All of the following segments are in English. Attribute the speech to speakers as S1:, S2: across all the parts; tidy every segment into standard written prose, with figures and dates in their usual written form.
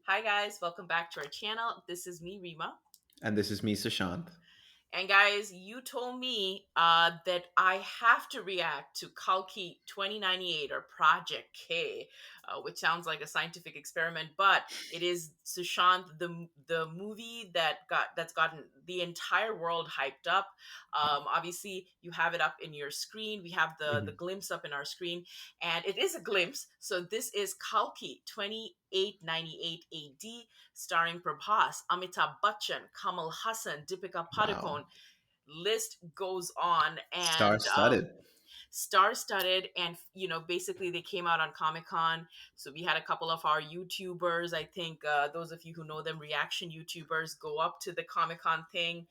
S1: Hi guys, welcome back to our channel. This is me, Rima.
S2: And this is me, Sushant.
S1: And guys, you told me that I have to react to Kalki 2098 or Project K, which sounds like a scientific experiment, but it is Sushant, the movie that's gotten the entire world hyped up. Obviously, you have it up in your screen. We have the
S2: Mhm.
S1: glimpse up in our screen, and it is a glimpse. So this is Kalki 2898 AD, starring Prabhas, Amitabh Bachchan, Kamal Hassan, Deepika
S2: Wow.
S1: Padukone. List goes on,
S2: Star
S1: and
S2: studded.
S1: star-studded. And basically they came out on Comic-Con, so we had a couple of our YouTubers, I think, those of you who know them, reaction YouTubers, go up to the Comic-Con thing,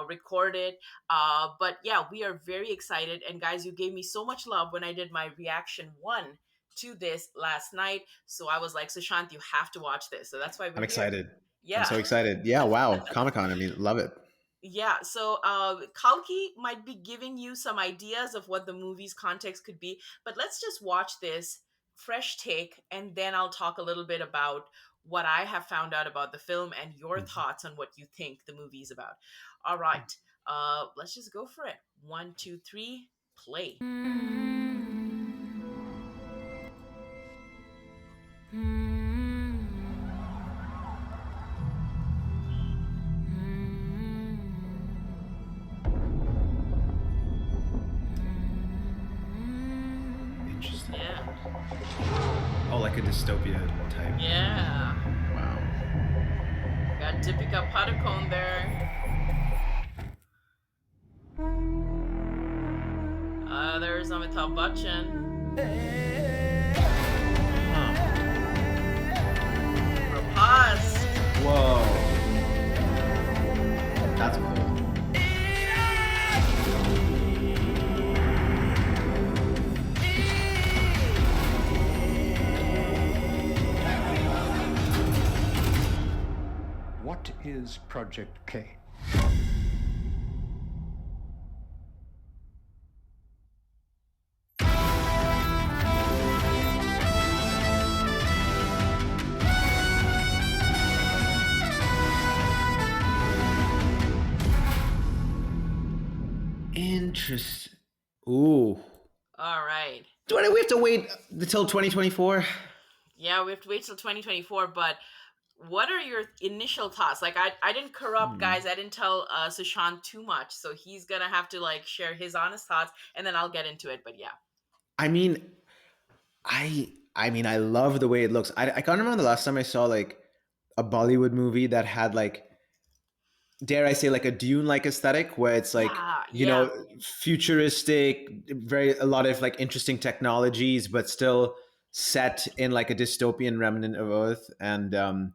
S1: record it. But yeah, we are very excited. And guys, you gave me so much love when I did my reaction one to this last night, so I was like, Sushant, you have to watch this. So that's why
S2: I'm
S1: we're here.
S2: excited. I'm
S1: Yeah.
S2: so excited. Yeah, wow. Comic Con. I mean, love it.
S1: Yeah, so Kalki might be giving you some ideas of what the movie's context could be, but let's just watch this fresh take, and then I'll talk a little bit about what I have found out about the film and your
S2: Mhm.
S1: thoughts on what you think the movie's about. All right, let's just go for it. One, two, three, play.
S2: Interesting.
S1: Yeah,
S2: Oh, like a dystopia type.
S1: yeah.
S2: Wow.
S1: Got Deepika Padukone there. There's Amitabh Bachchan.
S2: Huh.
S1: Prabhas.
S2: Whoa. That's cool.
S3: What is Project K?
S2: Interesting. Ooh.
S1: All right.
S2: We have to wait until 2024?
S1: Yeah, we have to wait till 2024, but what are your initial thoughts? Like, I didn't corrupt,
S2: Hmm.
S1: guys. I didn't tell Sushant too much, so he's gonna have to like share his honest thoughts, and then I'll get into it. But yeah.
S2: I mean, I love the way it looks. I can't remember the last time I saw like a Bollywood movie that had like, dare I say, like a Dune like aesthetic where it's like,
S1: Yeah, yeah,
S2: futuristic, very a lot of like interesting technologies, but still set in like a dystopian remnant of Earth, and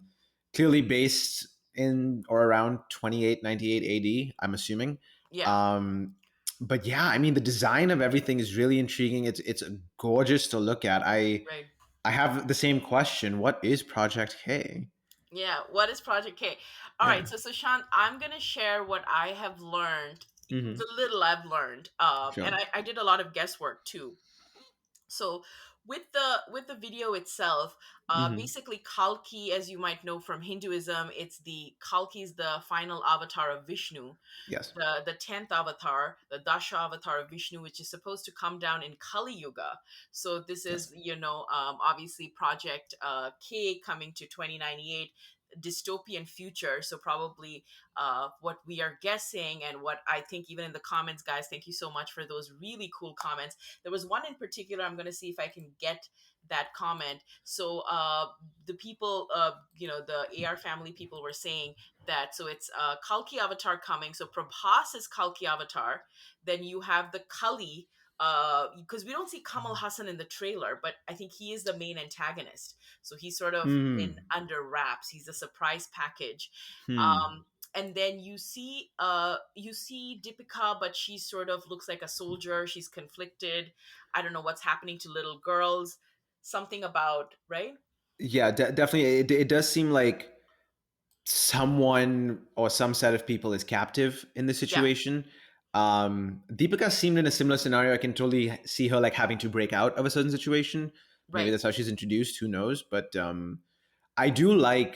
S2: clearly based in or around 2898 AD, I'm assuming.
S1: yeah.
S2: Um, but yeah, I mean, the design of everything is really intriguing. It's gorgeous to look at.
S1: Right.
S2: I have the same question. What is Project K?
S1: Yeah. What is Project K? All right.
S2: Yeah.
S1: So Sushant, I'm gonna share what I have learned,
S2: Hmm.
S1: the little I've learned, and
S2: Sure.
S1: I did a lot of guesswork too. So with the video itself,
S2: Hmm.
S1: basically Kalki, as you might know from Hinduism, it's the Kalki is the final avatar of Vishnu,
S2: Yes.
S1: the 10th avatar, the Dasha avatar of Vishnu, which is supposed to come down in Kali Yuga. So this
S2: Yes.
S1: is, obviously Project K coming to 2098, dystopian future. So probably what we are guessing, and what I think, even in the comments, guys, thank you so much for those really cool comments. There was one in particular, I'm going to see if I can get that comment. So the people, the AR family people were saying that, so it's Kalki avatar coming. So Prabhas is Kalki avatar. Then you have the Kali, because we don't see Kamal Hassan in the trailer, but I think he is the main antagonist. So he's sort of in
S2: Hmm.
S1: under wraps. He's a surprise package.
S2: Hmm.
S1: And then you see Deepika, but she sort of looks like a soldier. She's conflicted. I don't know what's happening to little girls. Something about, right?
S2: Yeah, definitely. It does seem like someone or some set of people is captive in this
S1: Yeah,
S2: situation. Deepika seemed in a similar scenario. I can totally see her like having to break out of a certain situation. Maybe
S1: right.
S2: that's how she's introduced. Who knows? But I do like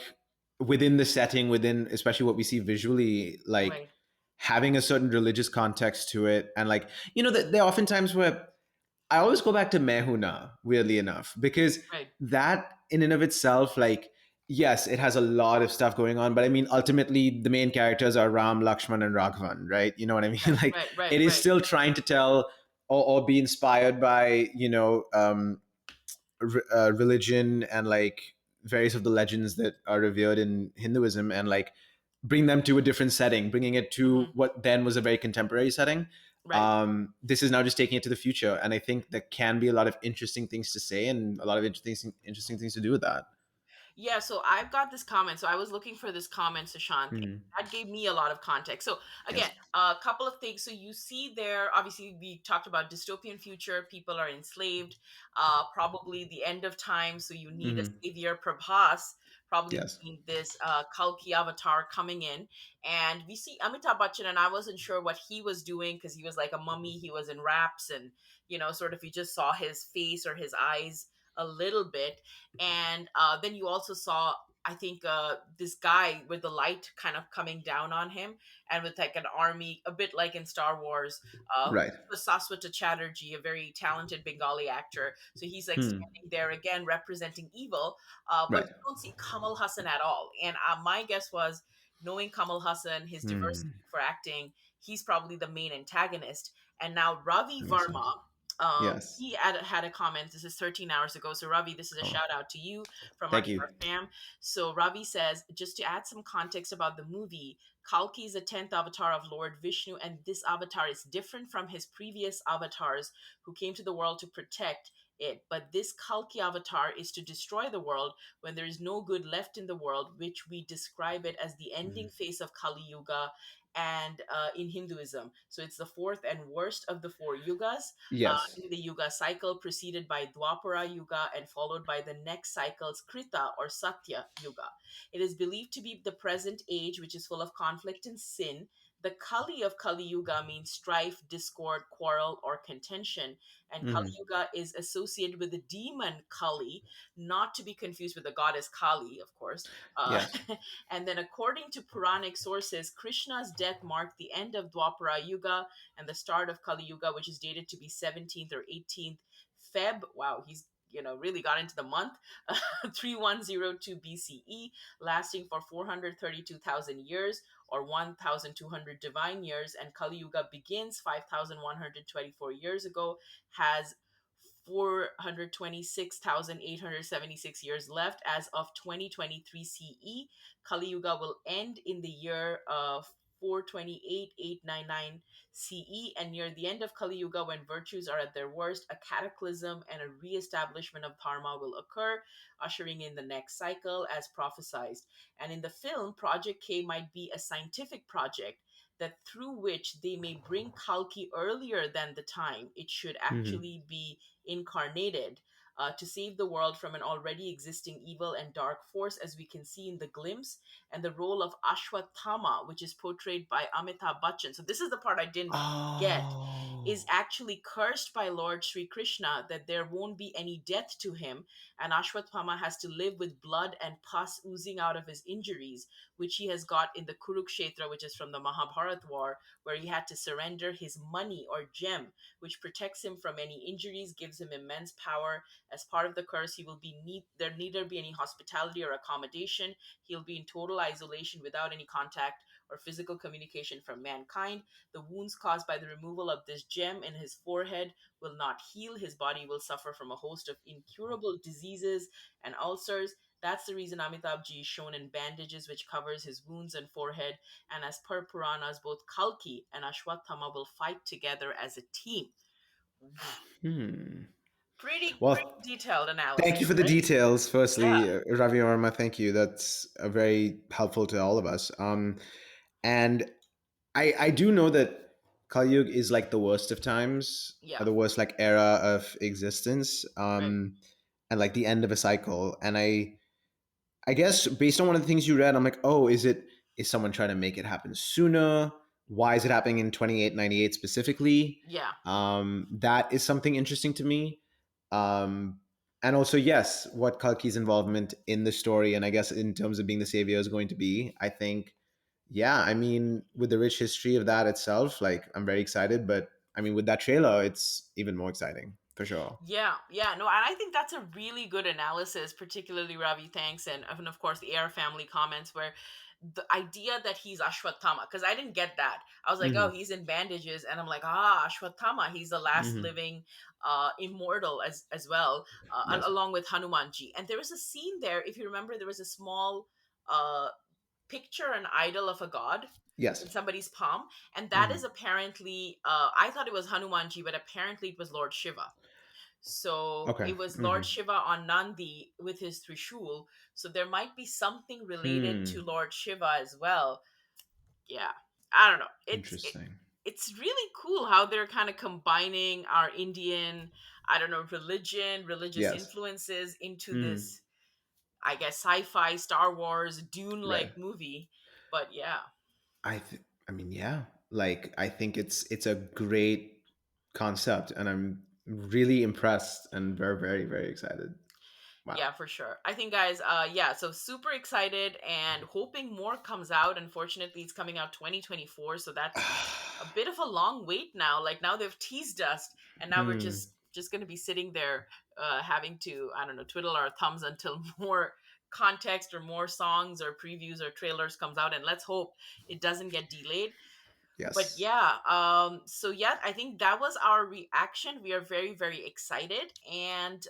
S2: within the setting, within especially what we see visually, like
S1: Right,
S2: having a certain religious context to it, and like that there are often times where I always go back to Mehuna, weirdly enough, because
S1: right,
S2: that in and of itself, like, yes, it has a lot of stuff going on, but I mean, ultimately, the main characters are Ram, Lakshman, and Raghavan, right? You know what I mean?
S1: right,
S2: Like,
S1: right, right,
S2: it is
S1: right.
S2: still trying to tell or be inspired by, religion and like various of the legends that are revered in Hinduism, and like bring them to a different setting, bringing it to
S1: Hmm.
S2: what then was a very contemporary setting.
S1: Right.
S2: This is now just taking it to the future, and I think there can be a lot of interesting things to say and a lot of interesting things to do with that.
S1: Yeah, so I've got this comment. So I was looking for this comment, Sushant.
S2: Mhm.
S1: That gave me a lot of context. So again,
S2: Yes.
S1: a couple of things. So you see there, obviously, we talked about dystopian future. People are enslaved. Probably the end of time. So you need a
S2: Hmm.
S1: savior, Prabhas. Probably
S2: Yes.
S1: being this Kalki avatar coming in, and we see Amitabh Bachchan. And I wasn't sure what he was doing because he was like a mummy. He was in wraps, and sort of you just saw his face or his eyes a little bit. And then you also saw, I think, this guy with the light kind of coming down on him, and with like an army, a bit like in Star Wars.
S2: Right.
S1: Was Saswata Chatterjee, a very talented Bengali actor. So he's like
S2: Hmm.
S1: standing there again representing evil, but
S2: Right.
S1: you don't see Kamal Hassan at all. And my guess was, knowing Kamal Hassan, his diversity
S2: Hmm.
S1: for acting, he's probably the main antagonist. And now Ravi
S2: That makes
S1: Varma,
S2: sense. Yes.
S1: he had a comment. This is 13 hours ago. So, Ravi, this is a
S2: Oh,
S1: shout out to you from our
S2: thank you.
S1: star fam. So, Ravi says, just to add some context about the movie, Kalki is the 10th avatar of Lord Vishnu, and this avatar is different from his previous avatars who came to the world to protect it. But this Kalki avatar is to destroy the world when there is no good left in the world, which we describe it as the ending
S2: Mhm.
S1: phase of Kali Yuga and in Hinduism. So, it's the fourth and worst of the four yugas
S2: Yes.
S1: in the Yuga cycle, preceded by Dwapara Yuga and followed by the next cycle's Krita or Satya Yuga. It is believed to be the present age, which is full of conflict and sin. The Kali of Kali Yuga means strife, discord, quarrel, or contention. And Kali
S2: Hmm.
S1: Yuga is associated with the demon Kali, not to be confused with the goddess Kali, of course.
S2: Yes.
S1: And then, according to Puranic sources, Krishna's death marked the end of Dwapara Yuga and the start of Kali Yuga, which is dated to be 17th or 18th Feb. Wow, he's really got into the month. 3102 BCE, lasting for 432,000 years or 1,200 divine years. And Kali Yuga begins 5,124 years ago, has 426,876 years left as of 2023 CE. Kali Yuga will end in the year of 428,899 CE, and near the end of Kali Yuga, when virtues are at their worst, a cataclysm and a re-establishment of dharma will occur, ushering in the next cycle as prophesized. And in the film, Project K might be a scientific project that through which they may bring Kalki earlier than the time it should
S2: Hmm.
S1: actually be incarnated, to save the world from an already existing evil and dark force, as we can see in the glimpse, and the role of Ashwatthama, which is portrayed by Amitabh Bachchan. So, this is the part I didn't get, is
S2: Oh.
S1: actually cursed by Lord Sri Krishna that there won't be any death to him, and Ashwatthama has to live with blood and pus oozing out of his injuries, which he has got in the Kurukshetra, which is from the Mahabharat war, where he had to surrender his money or gem, which protects him from any injuries, gives him immense power. As part of the curse, he will be there neither be any hospitality or accommodation. He'll be in total isolation without any contact or physical communication from mankind. The wounds caused by the removal of this gem in his forehead will not heal. His body will suffer from a host of incurable diseases and ulcers. That's the reason Amitabh Ji is shown in bandages which covers his wounds and forehead. And as per Puranas, both Kalki and Ashwatthama will fight together as a team.
S2: Hmm.
S1: Pretty
S2: Well,
S1: detailed
S2: thank
S1: analysis,
S2: you for the
S1: right?
S2: details.
S1: Yeah,
S2: Firstly, Ravi Verma, thank you. That's very helpful to all of us. And I do know that Kali Yuga is like the worst of times, or
S1: yeah,
S2: the worst like era of existence,
S1: right.
S2: and like the end of a cycle. And I guess based on one of the things you read, I'm like, oh, is someone trying to make it happen sooner? Why is it happening in 2898 specifically?
S1: Yeah,
S2: That is something interesting to me. and also, yes, what Kalki's involvement in the story, and I guess in terms of being the savior, is going to be. I think, yeah, I mean, with the rich history of that itself, like, I'm very excited. But I mean, with that trailer, it's even more exciting for sure.
S1: Yeah, yeah, no, and I think that's a really good analysis, particularly Ravi. Thanks, and of course the Air family comments where the idea that he's Ashwatthama, because I didn't get that. I was like, oh,
S2: Hmm.
S1: he's in bandages, and I'm like, ah, Ashwatthama, he's the last
S2: Hmm.
S1: living immortal as well,
S2: Yes.
S1: along with Hanumanji. And there was a scene there, if you remember, there was a small uh, picture, an idol of a god in
S2: Yes.
S1: somebody's palm, and that is
S2: Hmm.
S1: apparently, I thought it was Hanumanji, but apparently it was Lord Shiva. So
S2: Okay.
S1: it was Lord
S2: Hmm.
S1: Shiva on Nandi with his Trishul. So there might be something related to
S2: Hmm.
S1: Lord Shiva as well. Yeah, I don't know.
S2: Interesting.
S1: It's really cool how they're kind of combining our Indian, I don't know, religious
S2: Yes.
S1: influences into
S2: Hmm.
S1: this, I guess, sci-fi Star Wars Dune
S2: Right.
S1: like movie. But yeah,
S2: I mean, yeah. Like, I think it's a great concept, and I'm really impressed and very, very, very excited. Wow.
S1: yeah, for sure. I think, guys, yeah, so super excited and hoping more comes out. Unfortunately, it's coming out 2024, so that's a bit of a long wait now. Like, now they've teased us, and now we're
S2: Hmm.
S1: just going to be sitting there having to, I don't know, twiddle our thumbs until more context or more songs or previews or trailers comes out, and let's hope it doesn't get delayed. But
S2: Yes.
S1: yeah, so yeah, I think that was our reaction. We are very, very excited. And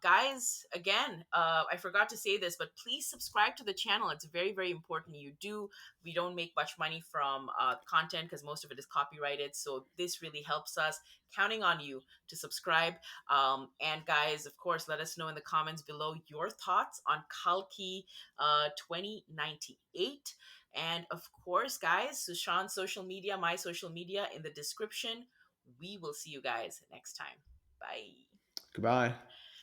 S1: guys, again, I forgot to say this, but please subscribe to the channel. It's very, very important you do. We don't make much money from content because most of it is copyrighted, so this really helps us. Counting on you to subscribe. And guys, of course, let us know in the comments below your thoughts on Kalki 2098. And of course, guys, Sushant's social media, my social media in the description. We will see you guys next time. Bye.
S2: Goodbye.